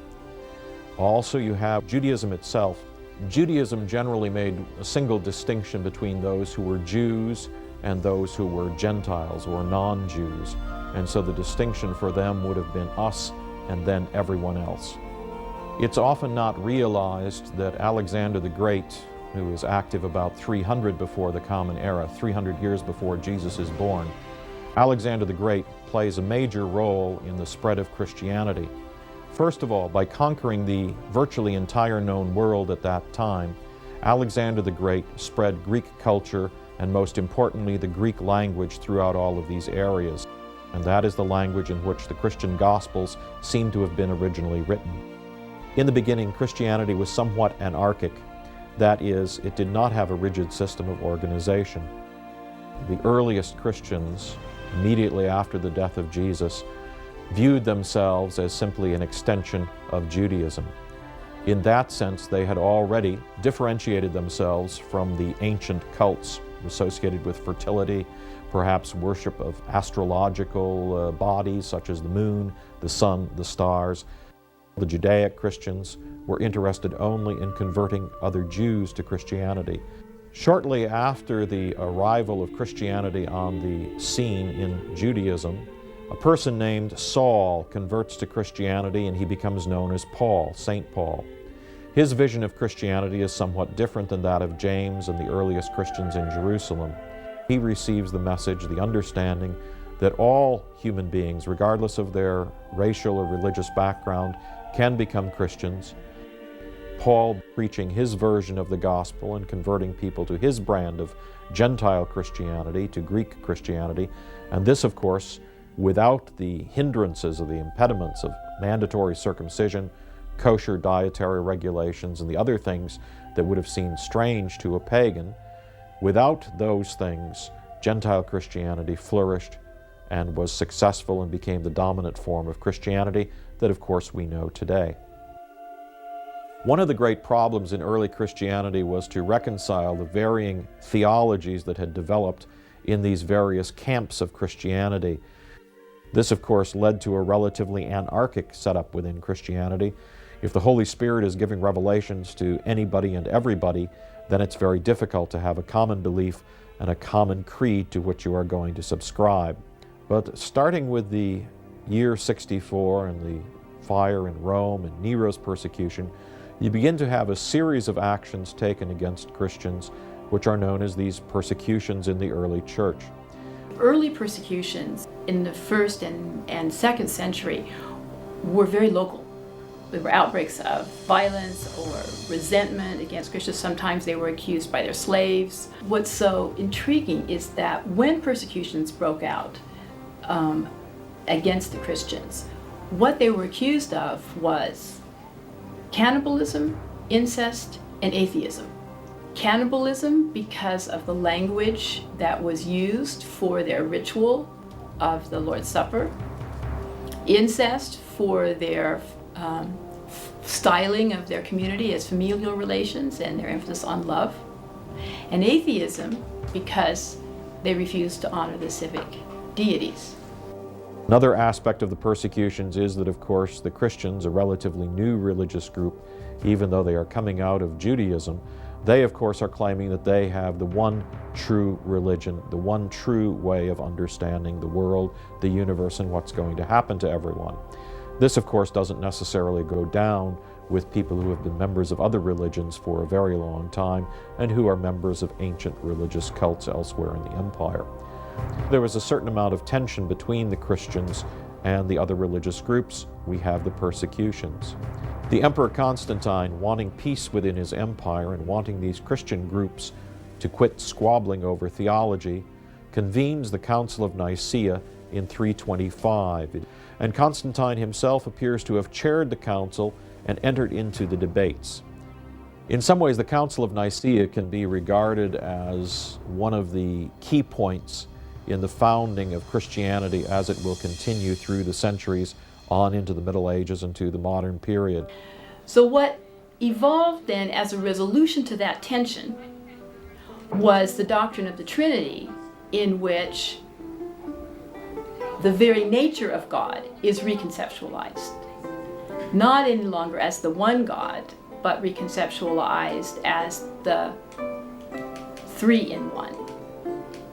Also, you have Judaism itself. Judaism generally made a single distinction between those who were Jews and those who were Gentiles or non-Jews. And so the distinction for them would have been us and then everyone else. It's often not realized that Alexander the Great, who was active about 300 before the Common Era, 300 years before Jesus is born, Alexander the Great plays a major role in the spread of Christianity. First of all, by conquering the virtually entire known world at that time, Alexander the Great spread Greek culture and most importantly the Greek language throughout all of these areas. And that is the language in which the Christian Gospels seem to have been originally written. In the beginning, Christianity was somewhat anarchic. That is, it did not have a rigid system of organization. The earliest Christians, immediately after the death of Jesus, viewed themselves as simply an extension of Judaism. In that sense, they had already differentiated themselves from the ancient cults associated with fertility, perhaps worship of astrological bodies such as the moon, the sun, the stars. The Judaic Christians were interested only in converting other Jews to Christianity. Shortly after the arrival of Christianity on the scene in Judaism, a person named Saul converts to Christianity and he becomes known as Paul, St. Paul. His vision of Christianity is somewhat different than that of James and the earliest Christians in Jerusalem. He receives the message, the understanding that all human beings, regardless of their racial or religious background, can become Christians. Paul preaching his version of the gospel and converting people to his brand of Gentile Christianity, to Greek Christianity, and this, of course, without the hindrances or the impediments of mandatory circumcision, kosher dietary regulations, and the other things that would have seemed strange to a pagan. Without those things, Gentile Christianity flourished and was successful and became the dominant form of Christianity that, of course, we know today. One of the great problems in early Christianity was to reconcile the varying theologies that had developed in these various camps of Christianity. This, of course, led to a relatively anarchic setup within Christianity. If the Holy Spirit is giving revelations to anybody and everybody, then it's very difficult to have a common belief and a common creed to which you are going to subscribe. But starting with the year 64 and the fire in Rome and Nero's persecution, you begin to have a series of actions taken against Christians, which are known as these persecutions in the early church. Early persecutions in the first and second century were very local. There were outbreaks of violence or resentment against Christians. Sometimes they were accused by their slaves. What's so intriguing is that when persecutions broke out against the Christians, what they were accused of was cannibalism, incest, and atheism. Cannibalism because of the language that was used for their ritual of the Lord's Supper. Incest for their styling of their community as familial relations and their emphasis on love. And atheism because they refused to honor the civic deities. Another aspect of the persecutions is that, of course, the Christians, a relatively new religious group, even though they are coming out of Judaism, they, of course, are claiming that they have the one true religion, the one true way of understanding the world, the universe, and what's going to happen to everyone. This, of course, doesn't necessarily go down with people who have been members of other religions for a very long time and who are members of ancient religious cults elsewhere in the empire. There was a certain amount of tension between the Christians and the other religious groups. We have the persecutions. The Emperor Constantine, wanting peace within his empire and wanting these Christian groups to quit squabbling over theology, convenes the Council of Nicaea in 325. And Constantine himself appears to have chaired the council and entered into the debates. In some ways, the Council of Nicaea can be regarded as one of the key points in the founding of Christianity as it will continue through the centuries on into the Middle Ages and to the modern period. So what evolved then as a resolution to that tension was the doctrine of the Trinity, in which the very nature of God is reconceptualized. Not any longer as the one God, but reconceptualized as the three in one.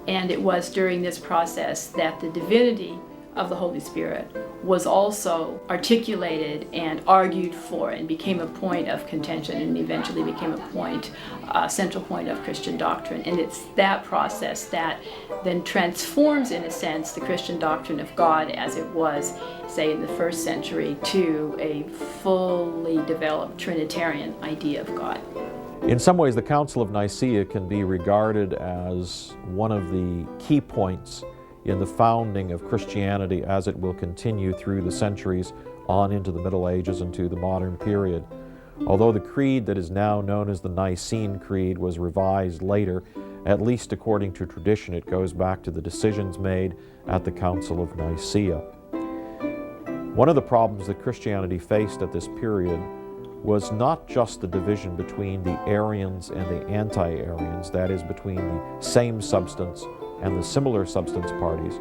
And it was during this process that the divinity of the Holy Spirit was also articulated and argued for and became a point of contention and eventually became a central point of Christian doctrine. And it's that process that then transforms, in a sense, the Christian doctrine of God as it was, say, in the first century to a fully developed Trinitarian idea of God. In some ways, the Council of Nicaea can be regarded as one of the key points in the founding of Christianity as it will continue through the centuries on into the Middle Ages and to the modern period. Although the creed that is now known as the Nicene Creed was revised later, at least according to tradition, it goes back to the decisions made at the Council of Nicaea. One of the problems that Christianity faced at this period was not just the division between the Arians and the anti-Arians, that is, between the same substance and the similar substance parties,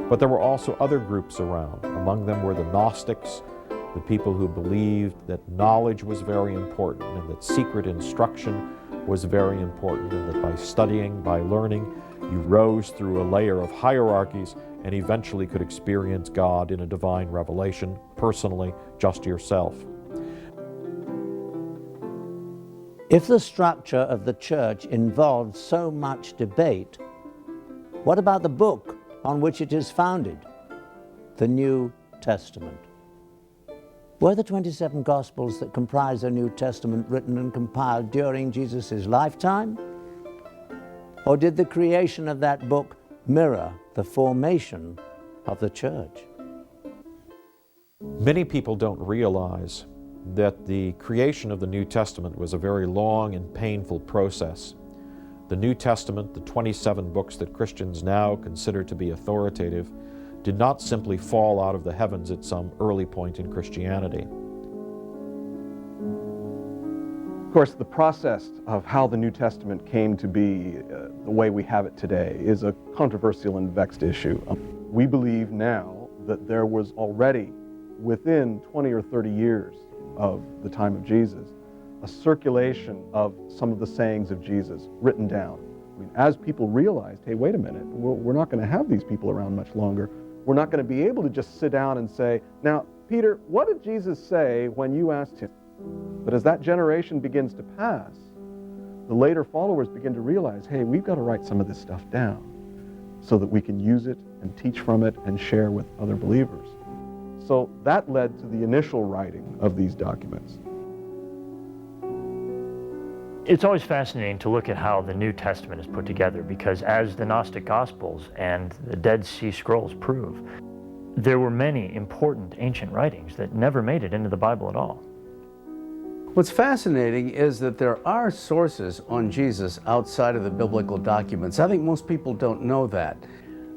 but there were also other groups around. Among them were the Gnostics, the people who believed that knowledge was very important and that secret instruction was very important, and that by studying, by learning, you rose through a layer of hierarchies and eventually could experience God in a divine revelation, personally, just yourself. If the structure of the church involved so much debate, what about the book on which it is founded, the New Testament? Were the 27 Gospels that comprise the New Testament written and compiled during Jesus' lifetime? Or did the creation of that book mirror the formation of the church? Many people don't realize that the creation of the New Testament was a very long and painful process. The New Testament, the 27 books that Christians now consider to be authoritative, did not simply fall out of the heavens at some early point in Christianity. course, the process of how the New Testament came to be the way we have it today is a controversial and vexed issue. We believe now that there was already, within 20 or 30 years of the time of Jesus, a circulation of some of the sayings of Jesus written down. I mean, as people realized, hey, wait a minute, we're not going to have these people around much longer. We're not going to be able to just sit down and say, now, Peter, what did Jesus say when you asked him? But as that generation begins to pass, the later followers begin to realize, hey, we've got to write some of this stuff down so that we can use it and teach from it and share with other believers. So that led to the initial writing of these documents. It's always fascinating to look at how the New Testament is put together, because as the Gnostic Gospels and the Dead Sea Scrolls prove, there were many important ancient writings that never made it into the Bible at all. What's fascinating is that there are sources on Jesus outside of the biblical documents. I think most people don't know that.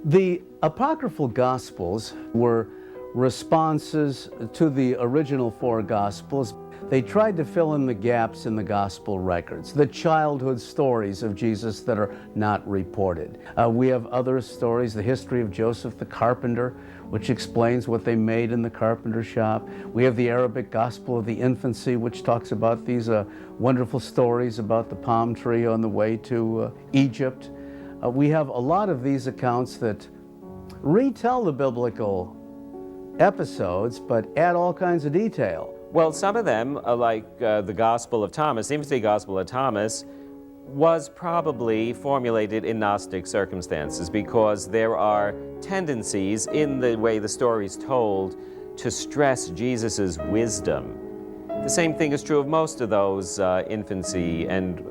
The apocryphal Gospels were responses to the original four Gospels. They tried to fill in the gaps in the Gospel records, the childhood stories of Jesus that are not reported. We have other stories, the history of Joseph the carpenter, which explains what they made in the carpenter shop. We have the Arabic Gospel of the Infancy, which talks about these wonderful stories about the palm tree on the way to Egypt. We have a lot of these accounts that retell the biblical episodes, but add all kinds of detail. Well, some of them, like the Gospel of Thomas, the Infancy Gospel of Thomas, was probably formulated in Gnostic circumstances, because there are tendencies in the way the story is told to stress Jesus's wisdom. The same thing is true of most of those infancy and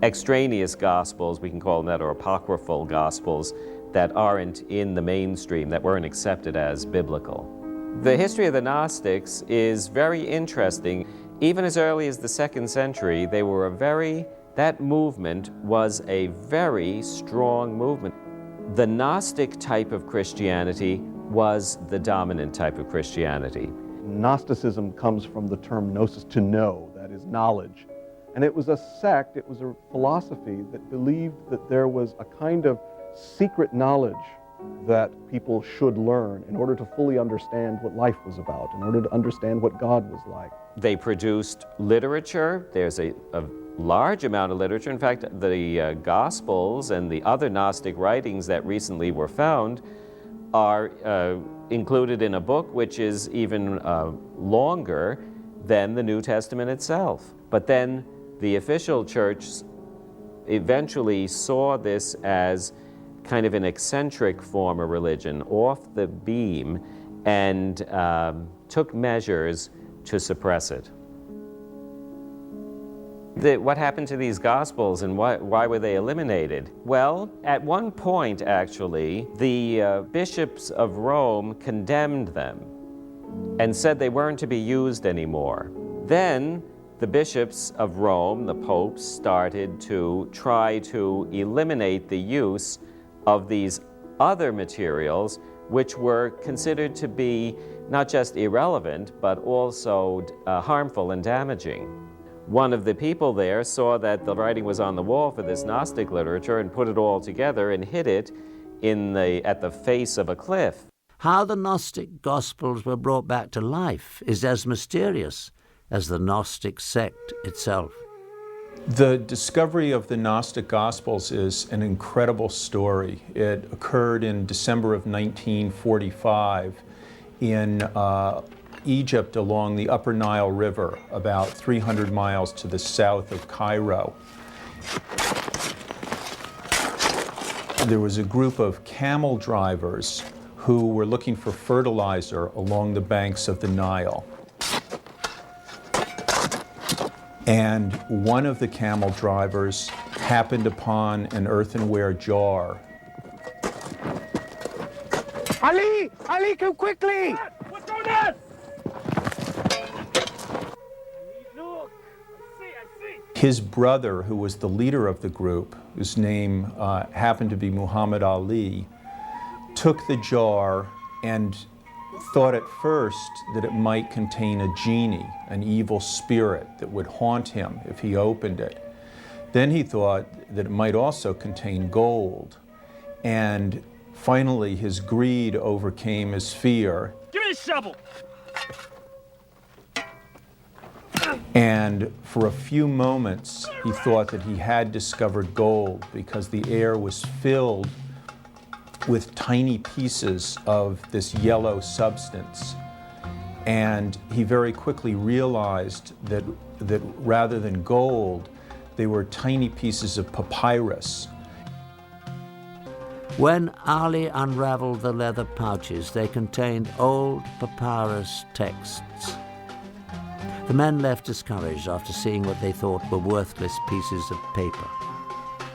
extraneous Gospels, we can call them that, or apocryphal Gospels, that aren't in the mainstream, that weren't accepted as biblical. The history of the Gnostics is very interesting. Even as early as the 2nd century, that movement was a very strong movement. The Gnostic type of Christianity was the dominant type of Christianity. Gnosticism comes from the term gnosis, to know, that is knowledge. And it was a sect, it was a philosophy that believed that there was a kind of secret knowledge that people should learn in order to fully understand what life was about, in order to understand what God was like. They produced literature. There's a large amount of literature. In fact, the Gospels and the other Gnostic writings that recently were found are included in a book which is even longer than the New Testament itself. But then the official church eventually saw this as kind of an eccentric form of religion, off the beam, and took measures to suppress it. What happened to these Gospels, and why were they eliminated? Well, at one point, actually, the bishops of Rome condemned them and said they weren't to be used anymore. Then the bishops of Rome, the popes, started to try to eliminate the use of these other materials, which were considered to be not just irrelevant, but also harmful and damaging. One of the people there saw that the writing was on the wall for this Gnostic literature and put it all together and hid it at the face of a cliff. How the Gnostic Gospels were brought back to life is as mysterious as the Gnostic sect itself. The discovery of the Gnostic Gospels is an incredible story. It occurred in December of 1945 in Egypt along the Upper Nile River, about 300 miles to the south of Cairo. There was a group of camel drivers who were looking for fertilizer along the banks of the Nile. And one of the camel drivers happened upon an earthenware jar. Ali! Ali, come quickly! What's going on? Look, I see. His brother, who was the leader of the group, whose name happened to be Muhammad Ali, took the jar and thought at first that it might contain a genie, an evil spirit that would haunt him if he opened it. Then he thought that it might also contain gold. And finally, his greed overcame his fear. Give me a shovel! And for a few moments, he thought that he had discovered gold because the air was filled with tiny pieces of this yellow substance. And he very quickly realized that rather than gold, they were tiny pieces of papyrus. When Ali unraveled the leather pouches, they contained old papyrus texts. The men left discouraged after seeing what they thought were worthless pieces of paper.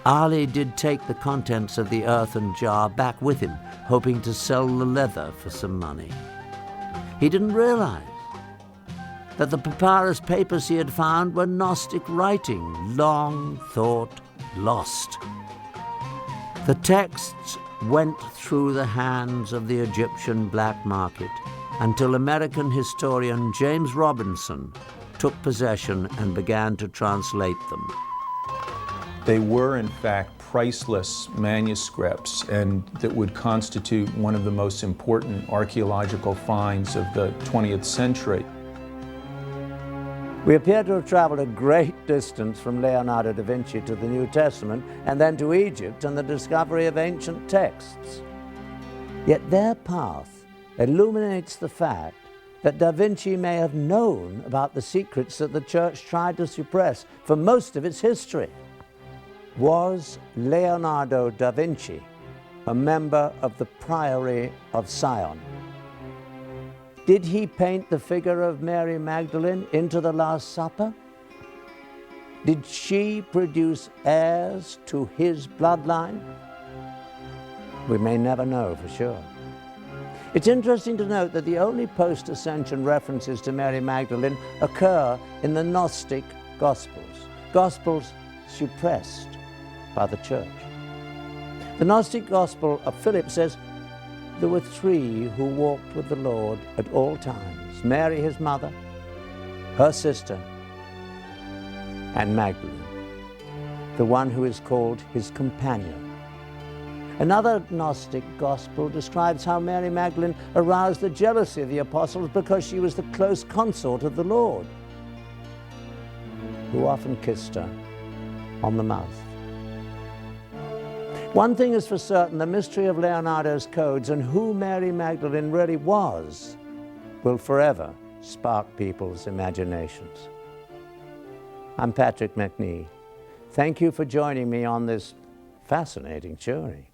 Ali did take the contents of the earthen jar back with him, hoping to sell the leather for some money. He didn't realize that the papyrus papers he had found were Gnostic writing, long thought lost. The texts went through the hands of the Egyptian black market until American historian James Robinson took possession and began to translate them. They were, in fact, priceless manuscripts, and that would constitute one of the most important archaeological finds of the 20th century. We appear to have traveled a great distance from Leonardo da Vinci to the New Testament and then to Egypt and the discovery of ancient texts. Yet their path illuminates the fact that Da Vinci may have known about the secrets that the Church tried to suppress for most of its history. Was Leonardo da Vinci a member of the Priory of Sion? Did he paint the figure of Mary Magdalene into the Last Supper? Did she produce heirs to his bloodline? We may never know for sure. It's interesting to note that the only post-ascension references to Mary Magdalene occur in the Gnostic Gospels, Gospels suppressed by the Church. The Gnostic Gospel of Philip says, there were three who walked with the Lord at all times, Mary his mother, her sister, and Magdalene, the one who is called his companion. Another Gnostic Gospel describes how Mary Magdalene aroused the jealousy of the apostles because she was the close consort of the Lord, who often kissed her on the mouth. One thing is for certain, the mystery of Leonardo's codes and who Mary Magdalene really was will forever spark people's imaginations. I'm Patrick McNee. Thank you for joining me on this fascinating journey.